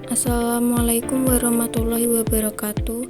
Assalamualaikum warahmatullahi wabarakatuh.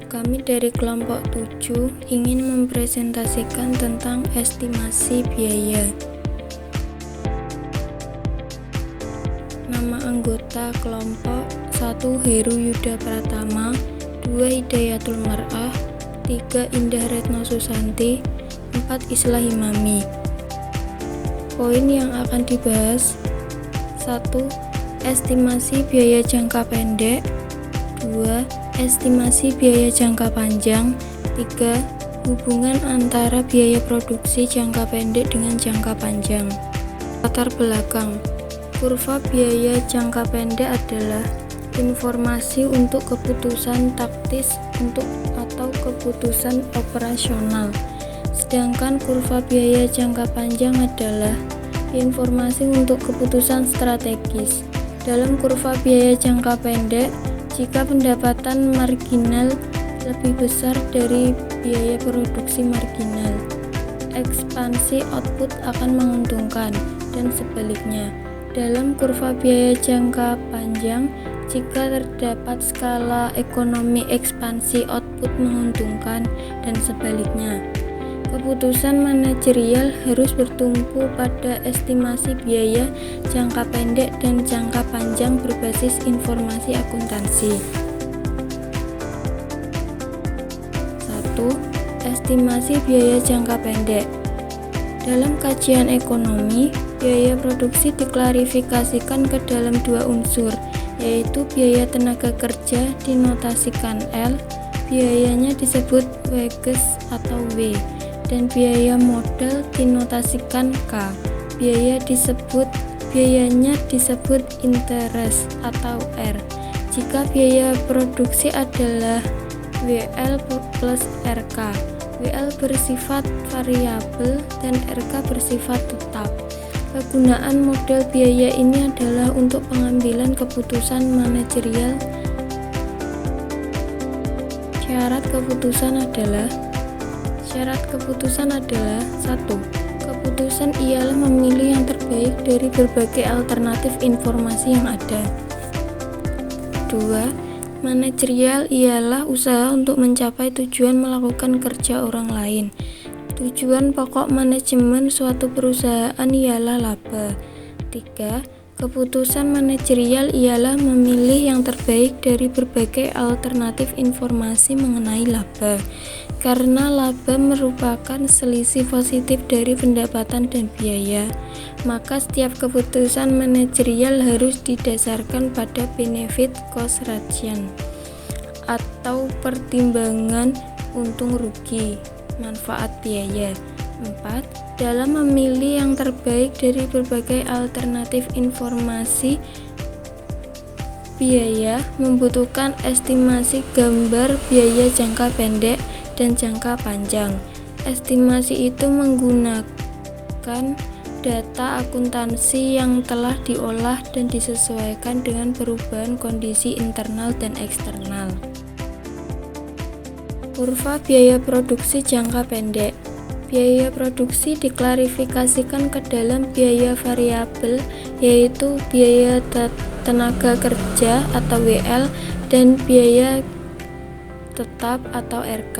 Kami dari kelompok 7 ingin mempresentasikan tentang estimasi biaya. Nama anggota kelompok 1 Heru Yuda Pratama, 2 Hidayatul Mar'ah, 3 Indah Retno Susanti, 4 Islah Himami. Poin yang akan dibahas: 1. Estimasi biaya jangka pendek. 2. Estimasi biaya jangka panjang. 3. Hubungan antara biaya produksi jangka pendek dengan jangka panjang. Latar belakang. Kurva biaya jangka pendek adalah informasi untuk keputusan taktis atau keputusan operasional. Sedangkan kurva biaya jangka panjang adalah informasi untuk keputusan strategis. Dalam kurva biaya jangka pendek, jika pendapatan marginal lebih besar dari biaya produksi marginal, ekspansi output akan menguntungkan, dan sebaliknya. Dalam kurva biaya jangka panjang, jika terdapat skala ekonomi ekspansi output menguntungkan, dan sebaliknya. Keputusan manajerial harus bertumpu pada estimasi biaya jangka pendek dan jangka panjang berbasis informasi akuntansi. 1. Estimasi biaya jangka pendek. Dalam kajian ekonomi, biaya produksi diklarifikasikan ke dalam dua unsur, yaitu biaya tenaga kerja dinotasikan L, biayanya disebut wages atau W, dan biaya modal dinotasikan K. Biayanya disebut interest atau R. Jika biaya produksi adalah WL plus RK, WL bersifat variabel dan RK bersifat tetap. Kegunaan model biaya ini adalah untuk pengambilan keputusan manajerial. Syarat keputusan adalah 1. Keputusan ialah memilih yang terbaik dari berbagai alternatif informasi yang ada. 2. Manajerial ialah usaha untuk mencapai tujuan melakukan kerja orang lain. Tujuan pokok manajemen suatu perusahaan ialah laba. 3. Keputusan manajerial ialah memilih yang terbaik dari berbagai alternatif informasi mengenai laba. Karena laba merupakan selisih positif dari pendapatan dan biaya, maka setiap keputusan manajerial harus didasarkan pada benefit cost ratio atau pertimbangan untung rugi manfaat biaya. 4. Dalam memilih yang terbaik dari berbagai alternatif informasi biaya membutuhkan estimasi gambar biaya jangka pendek dan jangka panjang. Estimasi itu menggunakan data akuntansi yang telah diolah dan disesuaikan dengan perubahan kondisi internal dan eksternal. Kurva biaya produksi jangka pendek. Biaya produksi diklarifikasikan ke dalam biaya variabel, yaitu biaya tenaga kerja atau WL dan biaya tetap atau RK.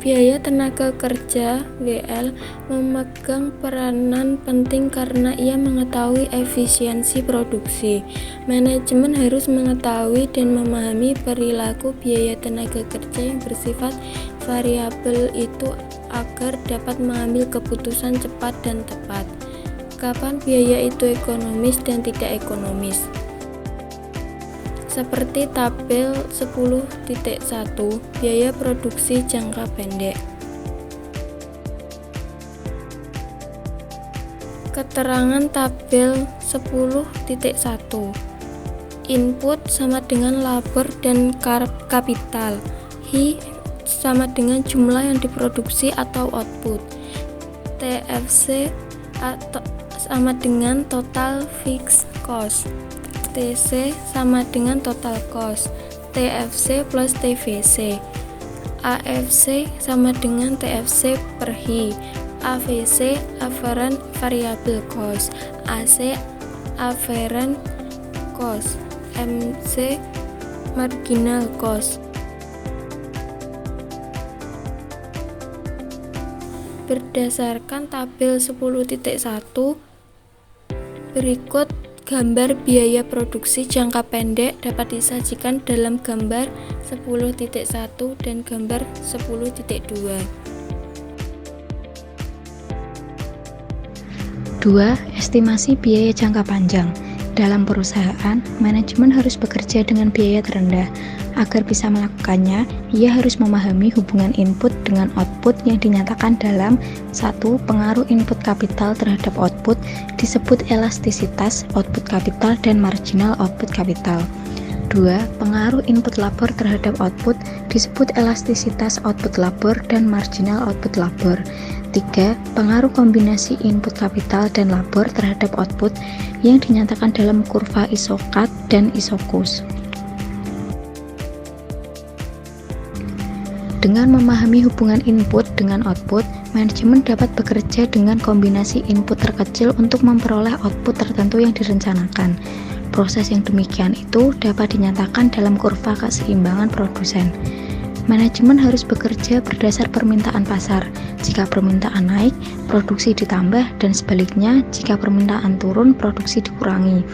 Biaya tenaga kerja WL memegang peranan penting karena ia mengetahui efisiensi produksi. Manajemen harus mengetahui dan memahami perilaku biaya tenaga kerja yang bersifat variabel itu agar dapat mengambil keputusan cepat dan tepat. Kapan biaya itu ekonomis dan tidak ekonomis? Seperti tabel 10.1, biaya produksi jangka pendek. Keterangan tabel 10.1. Input sama dengan labor dan kapital. I sama dengan jumlah yang diproduksi atau output. TFC sama dengan total fixed cost. TC sama dengan total cost. TFC plus TVC. AFC sama dengan TFC per I. AVC Average Variable Cost. AC Average Cost. MC marginal cost. Berdasarkan tabel 10.1 berikut gambar biaya produksi jangka pendek dapat disajikan dalam gambar 10.1 dan gambar 10.2. 2. Estimasi biaya jangka panjang. Dalam perusahaan, manajemen harus bekerja dengan biaya terendah. Agar bisa melakukannya, ia harus memahami hubungan input dengan output yang dinyatakan dalam 1. Pengaruh input kapital terhadap output disebut elastisitas output kapital dan marginal output kapital. 2. Pengaruh input labor terhadap output disebut elastisitas output labor dan marginal output labor. 3. Pengaruh kombinasi input kapital dan labor terhadap output yang dinyatakan dalam kurva Isokhat dan Isokus. Dengan memahami hubungan input dengan output, manajemen dapat bekerja dengan kombinasi input terkecil untuk memperoleh output tertentu yang direncanakan. Proses yang demikian itu dapat dinyatakan dalam kurva keseimbangan produsen. Manajemen harus bekerja berdasar permintaan pasar. Jika permintaan naik, produksi ditambah, dan sebaliknya, jika permintaan turun, produksi dikurangi.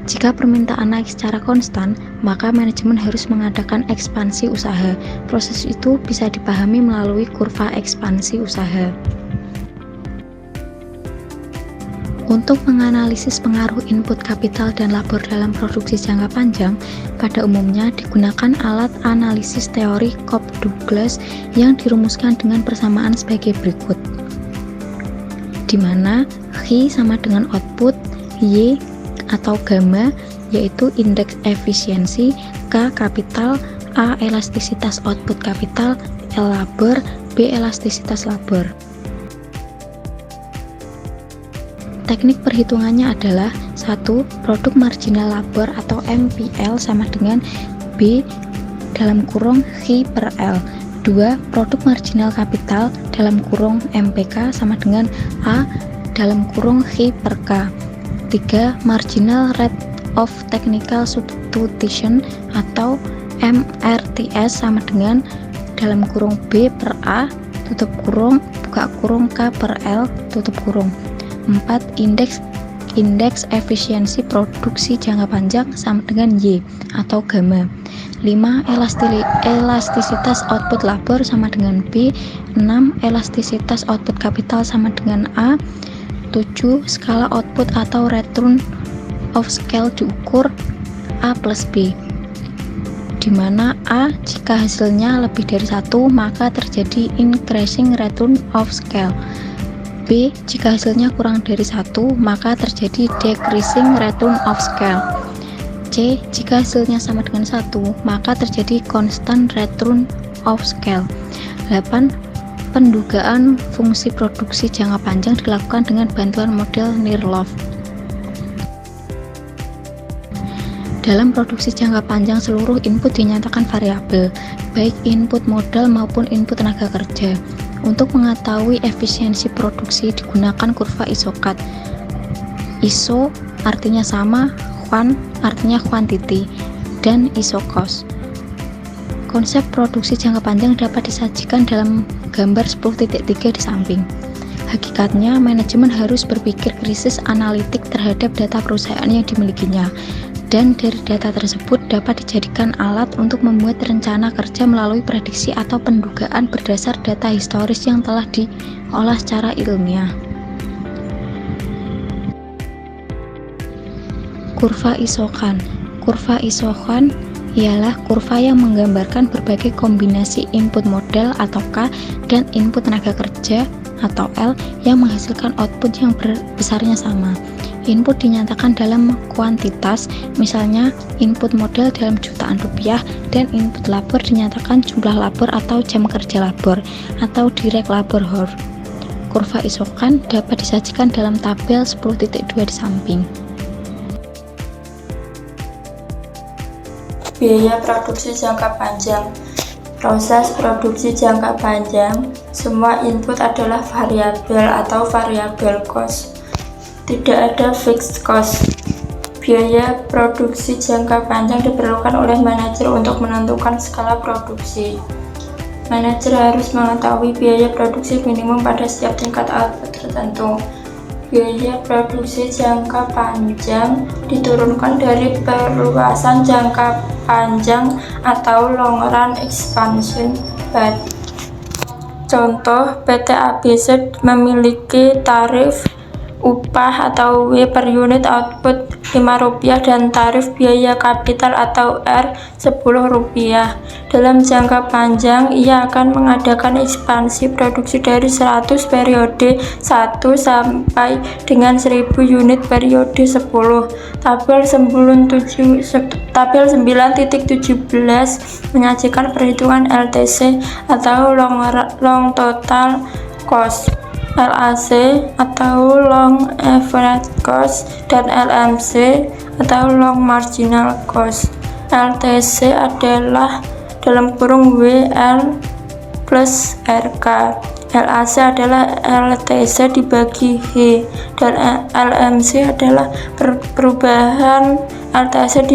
Jika permintaan naik secara konstan, maka manajemen harus mengadakan ekspansi usaha. Proses itu bisa dipahami melalui kurva ekspansi usaha. Untuk menganalisis pengaruh input kapital dan labor dalam produksi jangka panjang, pada umumnya digunakan alat analisis teori Cobb-Douglas yang dirumuskan dengan persamaan sebagai berikut, di mana H sama dengan output, Y atau gamma yaitu indeks efisiensi, K kapital, A elastisitas output kapital, L labor, B elastisitas labor. Teknik perhitungannya adalah 1. Produk marginal labor atau MPL sama dengan B dalam kurung H per L. 2. Produk marginal kapital dalam kurung MPK sama dengan A dalam kurung H per K. 3. Marginal rate of technical substitution atau MRTS sama dengan dalam kurung B per A tutup kurung buka kurung K per L tutup kurung. 4. Indeks efisiensi produksi jangka panjang sama dengan Y atau gamma. 5. Elastisitas output labor sama dengan B. 6. Elastisitas output kapital sama dengan A. 7. Skala output atau return of scale diukur A plus B, di mana A jika hasilnya lebih dari 1 maka terjadi increasing return of scale, B jika hasilnya kurang dari 1 maka terjadi decreasing return of scale, C jika hasilnya sama dengan 1 maka terjadi constant return of scale. 8. Pendugaan fungsi produksi jangka panjang dilakukan dengan bantuan model Nirlov. Dalam produksi jangka panjang, seluruh input dinyatakan variabel, baik input modal maupun input tenaga kerja. Untuk mengetahui efisiensi produksi digunakan kurva Isokhat. ISO artinya sama, quan artinya quantity, dan Isokos. Konsep produksi jangka panjang dapat disajikan dalam gambar 10.3 di samping. Hakikatnya, manajemen harus berpikir krisis analitik terhadap data perusahaan yang dimilikinya, dan dari data tersebut dapat dijadikan alat untuk membuat rencana kerja melalui prediksi atau pendugaan berdasar data historis yang telah diolah secara ilmiah. Kurva Isokhan. Kurva Isokhan ialah kurva yang menggambarkan berbagai kombinasi input modal atau K dan input tenaga kerja atau L yang menghasilkan output yang besarnya sama. Input dinyatakan dalam kuantitas, misalnya input modal dalam jutaan rupiah, dan input labor dinyatakan jumlah labor atau jam kerja labor atau direct labor hour. Kurva Isokhan dapat disajikan dalam tabel 10.2 di samping. Biaya produksi jangka panjang. Proses produksi jangka panjang, semua input adalah variabel atau variable cost. Tidak ada fixed cost. Biaya produksi jangka panjang diperlukan oleh manajer untuk menentukan skala produksi. Manajer harus mengetahui biaya produksi minimum pada setiap tingkat output tertentu. Biaya produksi jangka panjang diturunkan dari perluasan jangka panjang atau long run expansion. Contoh, PT ABC memiliki tarif upah atau W per unit output Rp5 dan tarif biaya kapital atau R Rp10. Dalam jangka panjang, ia akan mengadakan ekspansi produksi dari 100 periode 1 sampai dengan 1000 unit periode 10. Tabel 9.17 menyajikan perhitungan LTC atau long total cost, LAC atau long average cost, dan LMC atau long marginal cost. LTC adalah (WL plus RK), LAC adalah LTC dibagi H, dan LMC adalah perubahan LTC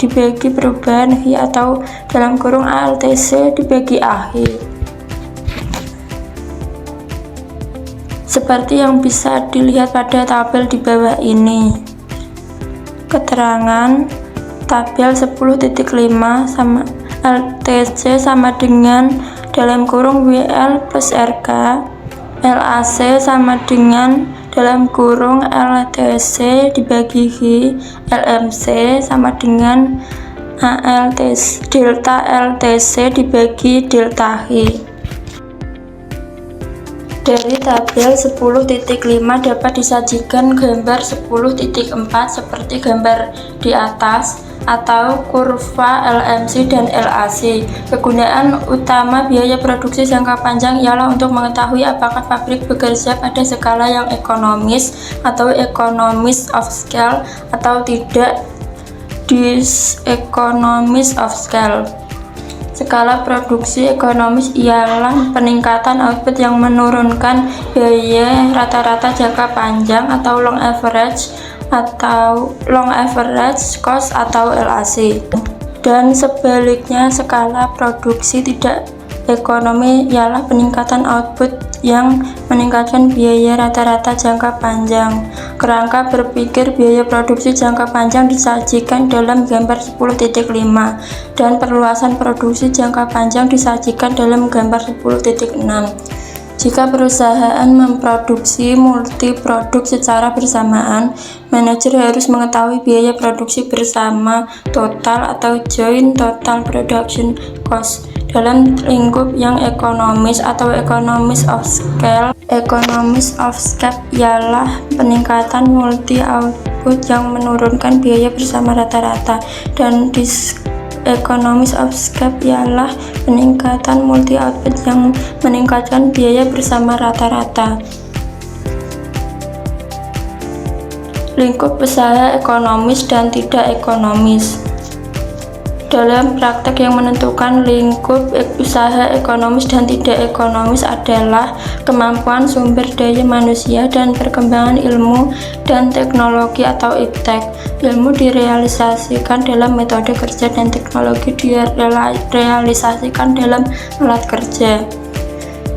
dibagi perubahan H atau (ALTC dibagi AH. Seperti yang bisa dilihat pada tabel di bawah ini. Keterangan tabel 10.5 sama LTC sama dengan (WL plus RK), LAC sama dengan (LTC dibagi H), LMC sama dengan delta LTC dibagi delta H. Dari tabel 10.5 dapat disajikan gambar 10.4 seperti gambar di atas, atau kurva LMC dan LAC. Kegunaan utama biaya produksi jangka panjang ialah untuk mengetahui apakah pabrik bekerja pada skala yang ekonomis atau economies of scale atau tidak diseconomies of scale. Skala produksi ekonomis ialah peningkatan output yang menurunkan biaya rata-rata jangka panjang atau long average cost atau LAC. Dan sebaliknya, skala produksi tidak ekonomi ialah peningkatan output yang meningkatkan biaya rata-rata jangka panjang. Kerangka berpikir biaya produksi jangka panjang disajikan dalam gambar 10.5 dan perluasan produksi jangka panjang disajikan dalam gambar 10.6. Jika perusahaan memproduksi multi-produk secara bersamaan, manajer harus mengetahui biaya produksi bersama total atau joint total production cost. Dalam lingkup yang ekonomis atau economies of scale, economies of scale ialah peningkatan multi output yang menurunkan biaya bersama rata-rata, dan economies of scale ialah peningkatan multi output yang meningkatkan biaya bersama rata-rata. Lingkup usaha ekonomis dan tidak ekonomis. Dalam praktek, yang menentukan lingkup usaha ekonomis dan tidak ekonomis adalah kemampuan sumber daya manusia dan perkembangan ilmu dan teknologi atau iptek. Ilmu direalisasikan dalam metode kerja dan teknologi direalisasikan dalam alat kerja.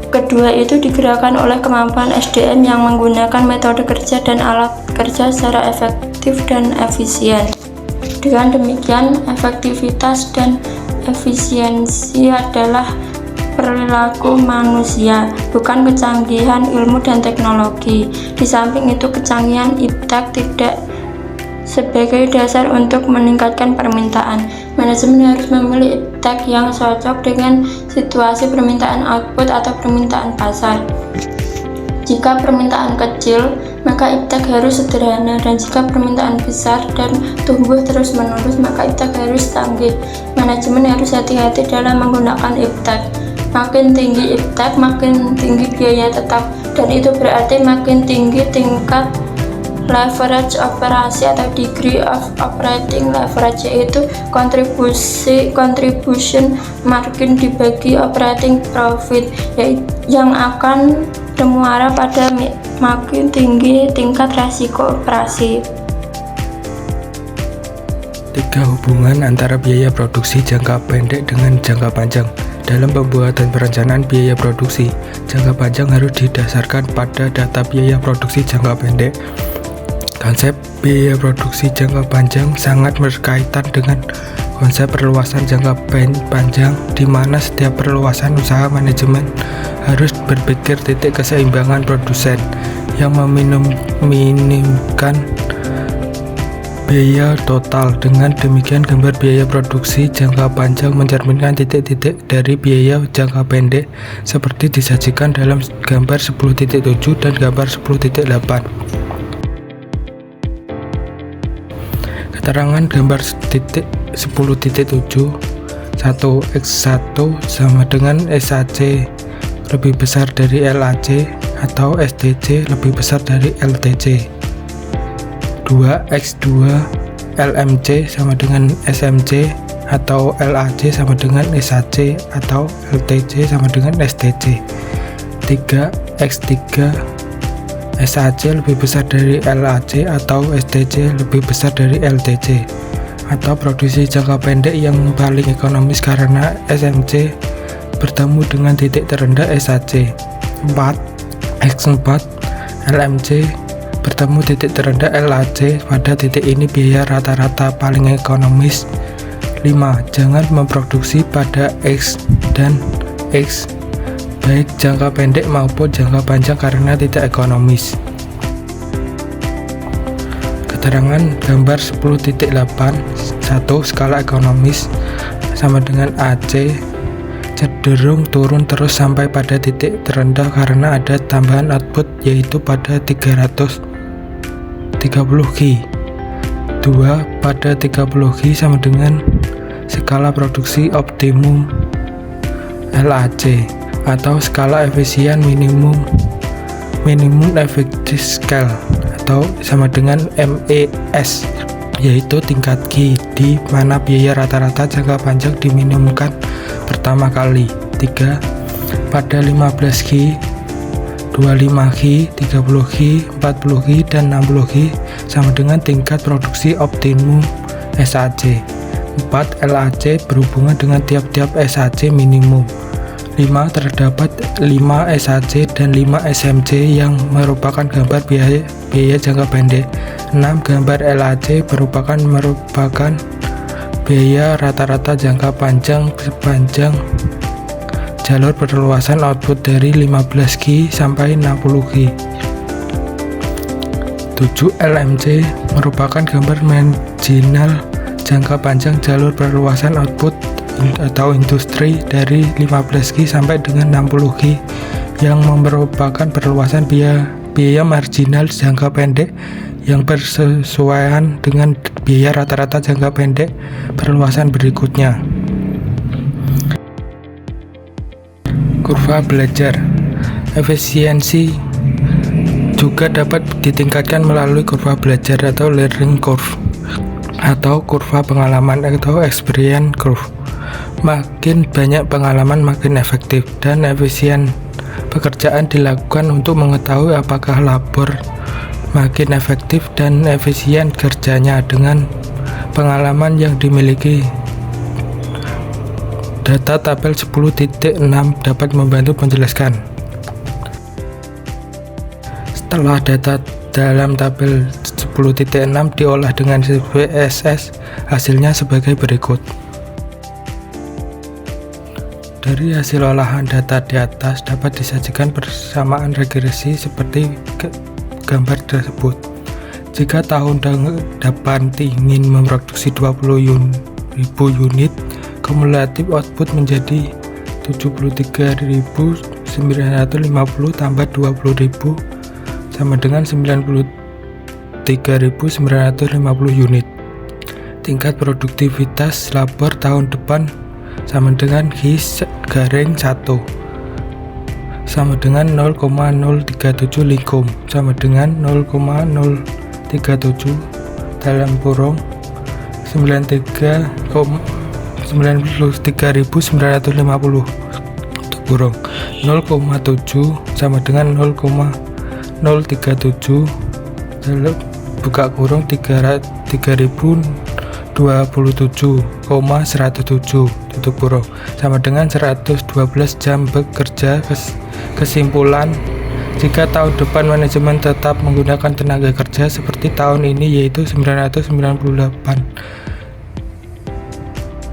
Kedua itu digerakkan oleh kemampuan SDM yang menggunakan metode kerja dan alat kerja secara efektif dan efisien. Dengan demikian, efektivitas dan efisiensi adalah perilaku manusia, bukan kecanggihan ilmu dan teknologi. Di samping itu, kecanggihan iptek tidak sebagai dasar untuk meningkatkan permintaan. Manajemen harus memilih iptek yang cocok dengan situasi permintaan output atau permintaan pasar. Jika permintaan kecil, maka iptek harus sederhana, dan jika permintaan besar dan tumbuh terus-menerus, maka iptek harus canggih. Manajemen harus hati-hati dalam menggunakan iptek. Makin tinggi iptek, makin tinggi biaya tetap, dan itu berarti makin tinggi tingkat leverage operasi atau degree of operating leverage, yaitu contribution margin dibagi operating profit, yang akan bermuara pada makin tinggi tingkat resiko operasi. Ketiga, hubungan antara biaya produksi jangka pendek dengan jangka panjang. Dalam pembuatan perencanaan biaya produksi jangka panjang harus didasarkan pada data biaya produksi jangka pendek. Konsep biaya produksi jangka panjang sangat berkaitan dengan konsep perluasan jangka panjang, di mana setiap perluasan usaha manajemen harus berpikir titik keseimbangan produsen yang meminimkan biaya total. Dengan demikian, gambar biaya produksi jangka panjang mencerminkan titik-titik dari biaya jangka pendek seperti disajikan dalam gambar 10.7 dan gambar 10.8. Keterangan gambar 10.7: 1x1 sama dengan SAC lebih besar dari LAC atau STC lebih besar dari LTC. 2x2 LMC sama dengan SMC atau LAC sama dengan SAC atau LTC sama dengan STC. 3x3 SAC lebih besar dari LAC atau STC lebih besar dari LTC, atau produksi jangka pendek yang paling ekonomis karena SMC bertemu dengan titik terendah SAC. 4x4 LMC bertemu titik terendah LAC. Pada titik ini biaya rata-rata paling ekonomis. 5. Jangan memproduksi pada X dan X, baik jangka pendek maupun jangka panjang, karena tidak ekonomis. Keterangan gambar 10.8: 1. Skala ekonomis sama dengan AC cenderung turun terus sampai pada titik terendah karena ada tambahan output, yaitu pada 330 Ki. 2. Pada 30 Ki sama dengan skala produksi optimum LAC atau skala efisien minimum effective scale, atau sama dengan MES, yaitu tingkat Ki, di mana biaya rata-rata jangka panjang diminimumkan pertama kali. 3. Pada 15 Ki, 25 Ki, 30 Ki, 40 Ki, dan 60 Ki sama dengan tingkat produksi optimum SAC. 4. LAC berhubungan dengan tiap-tiap SAC minimum. 5. Terdapat 5 SAC dan 5 SMC yang merupakan gambar biaya jangka pendek. 6. Gambar LAC merupakan biaya rata-rata jangka panjang sepanjang jalur perluasan output dari 15 Ki sampai 60 Ki. 7. LMC merupakan gambar marginal jangka panjang jalur perluasan output atau industri dari 15 Ki sampai dengan 60 Ki, yang merupakan perluasan biaya marginal jangka pendek yang bersesuaian dengan biaya rata-rata jangka pendek perluasan berikutnya. Kurva belajar. Efisiensi juga dapat ditingkatkan melalui kurva belajar atau learning curve, atau kurva pengalaman atau experience curve. Makin banyak pengalaman, makin efektif dan efisien pekerjaan dilakukan. Untuk mengetahui apakah labor makin efektif dan efisien kerjanya dengan pengalaman yang dimiliki, data tabel 10.6 dapat membantu menjelaskan. Setelah data dalam tabel 10.6 diolah dengan CSS, hasilnya sebagai berikut. Dari hasil olahan data di atas dapat disajikan persamaan regresi seperti gambar tersebut. Jika tahun depan ingin memproduksi 20.000 unit, kumulatif output menjadi 73.950 tambah 20.000 sama dengan 93.950 unit. Tingkat produktivitas labor tahun depan sama dengan Ki/1 sama dengan 0,037 lingkum sama dengan 0,037 dalam kurung 93.950 untuk kurung 0,7 sama dengan 0,037 dalam buka kurung 3.000 27,107 sama dengan 112 jam bekerja. Kesimpulan, jika tahun depan manajemen tetap menggunakan tenaga kerja seperti tahun ini, yaitu 998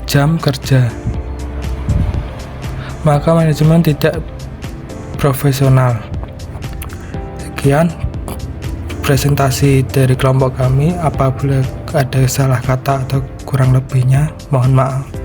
jam kerja, maka manajemen tidak profesional. Sekian presentasi dari kelompok kami. Apabila ada salah kata atau kurang lebihnya, mohon maaf.